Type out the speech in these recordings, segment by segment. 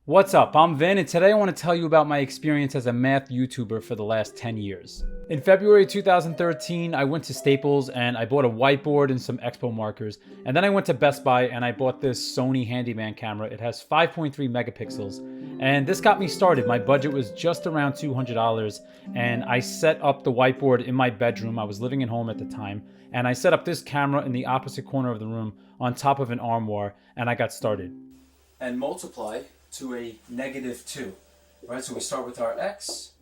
What's up? I'm Vin, and today I want to tell you about my experience as a math YouTuber for the last 10 years. In February 2013, I went to Staples and I bought a whiteboard and some Expo markers. And then I went to Best Buy and I bought this Sony Handyman camera. It has 5.3 megapixels. And this got me started. My budget was just around $200. And I set up the whiteboard in my bedroom. I was living at home at the time. And I set up this camera in the opposite corner of the room on top of an armoire. And I got started. And multiply to a -2, right? So we start with our x,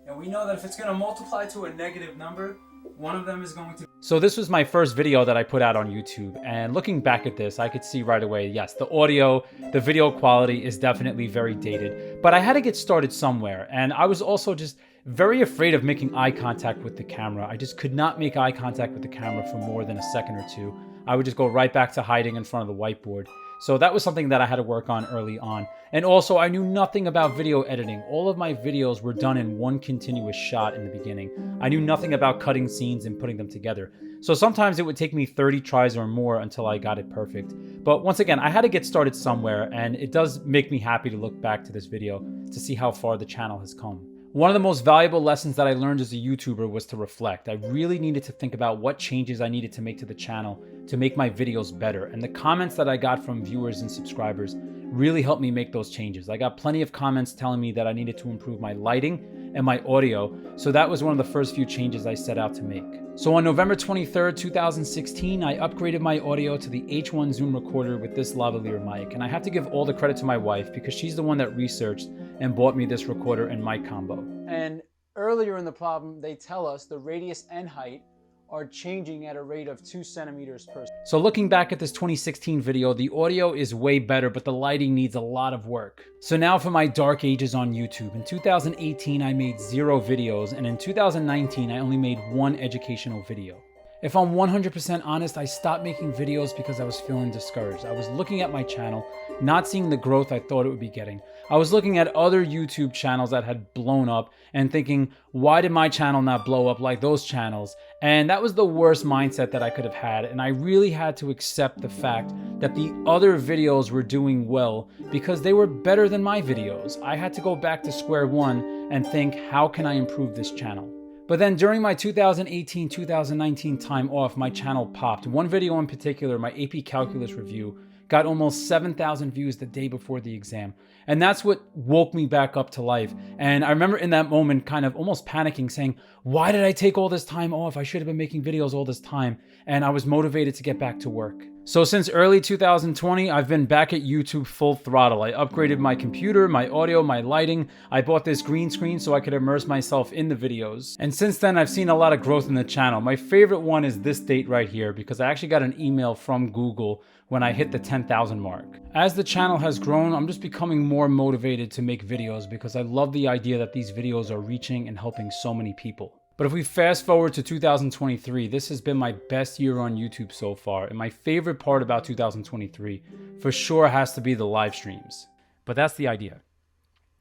and we know that if it's going to multiply to a negative number, one of them is going to... So this was my first video that I put out on YouTube, and looking back at this, I could see right away, yes, the audio, the video quality is definitely very dated, but I had to get started somewhere, and I was also just very afraid of making eye contact with the camera. I just could not make eye contact with the camera for more than a second or two. I would just go right back to hiding in front of the whiteboard. So that was something that I had to work on early on. And also, I knew nothing about video editing. All of my videos were done in one continuous shot in the beginning. I knew nothing about cutting scenes and putting them together. So sometimes it would take me 30 tries or more until I got it perfect. But once again, I had to get started somewhere, and it does make me happy to look back to this video to see how far the channel has come. One of the most valuable lessons that I learned as a YouTuber was to reflect. I really needed to think about what changes I needed to make to the channel to make my videos better. And the comments that I got from viewers and subscribers really helped me make those changes. I got plenty of comments telling me that I needed to improve my lighting and my audio. So that was one of the first few changes I set out to make. So on November 23rd, 2016, I upgraded my audio to the H1 Zoom recorder with this lavalier mic. And I have to give all the credit to my wife because she's the one that researched and bought me this recorder and mic combo. And earlier in the problem, they tell us the radius and height are changing at a rate of 2 centimeters per second. So looking back at this 2016 video, the audio is way better, but the lighting needs a lot of work. So now for my dark ages on YouTube. In 2018, I made 0 videos, and in 2019, I only made 1 educational video. If I'm 100% honest, I stopped making videos because I was feeling discouraged. I was looking at my channel, not seeing the growth I thought it would be getting. I was looking at other YouTube channels that had blown up and thinking, why did my channel not blow up like those channels? And that was the worst mindset that I could have had. And I really had to accept the fact that the other videos were doing well because they were better than my videos. I had to go back to square one and think, how can I improve this channel? But then during my 2018-2019 time off, my channel popped. One video in particular, my AP Calculus review, got almost 7,000 views the day before the exam. And that's what woke me back up to life. And I remember in that moment kind of almost panicking, saying, why did I take all this time off? I should have been making videos all this time. And I was motivated to get back to work. So since early 2020, I've been back at YouTube full throttle. I upgraded my computer, my audio, my lighting. I bought this green screen so I could immerse myself in the videos. And since then, I've seen a lot of growth in the channel. My favorite one is this date right here because I actually got an email from Google when I hit the 10,000 mark. As the channel has grown, I'm just becoming more motivated to make videos because I love the idea that these videos are reaching and helping so many people. But if we fast forward to 2023, this has been my best year on YouTube so far. And my favorite part about 2023 for sure has to be the live streams. But that's the idea.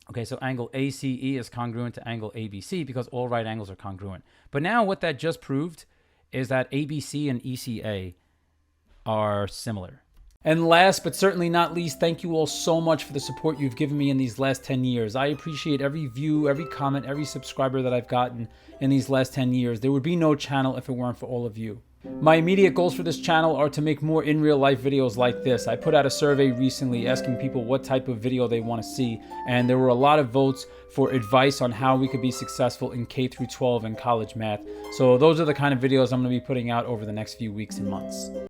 Okay, so angle ACE is congruent to angle ABC because all right angles are congruent. But now what that just proved is that ABC and ECA are similar. And last but certainly not least, thank you all so much for the support you've given me in these last 10 years. I appreciate every view, every comment, every subscriber that I've gotten in these last 10 years. There would be no channel if it weren't for all of you. My immediate goals for this channel are to make more in real life videos like this. I put out a survey recently asking people what type of video they want to see, and there were a lot of votes for advice on how we could be successful in K through 12 and college math. So those are the kind of videos I'm going to be putting out over the next few weeks and months.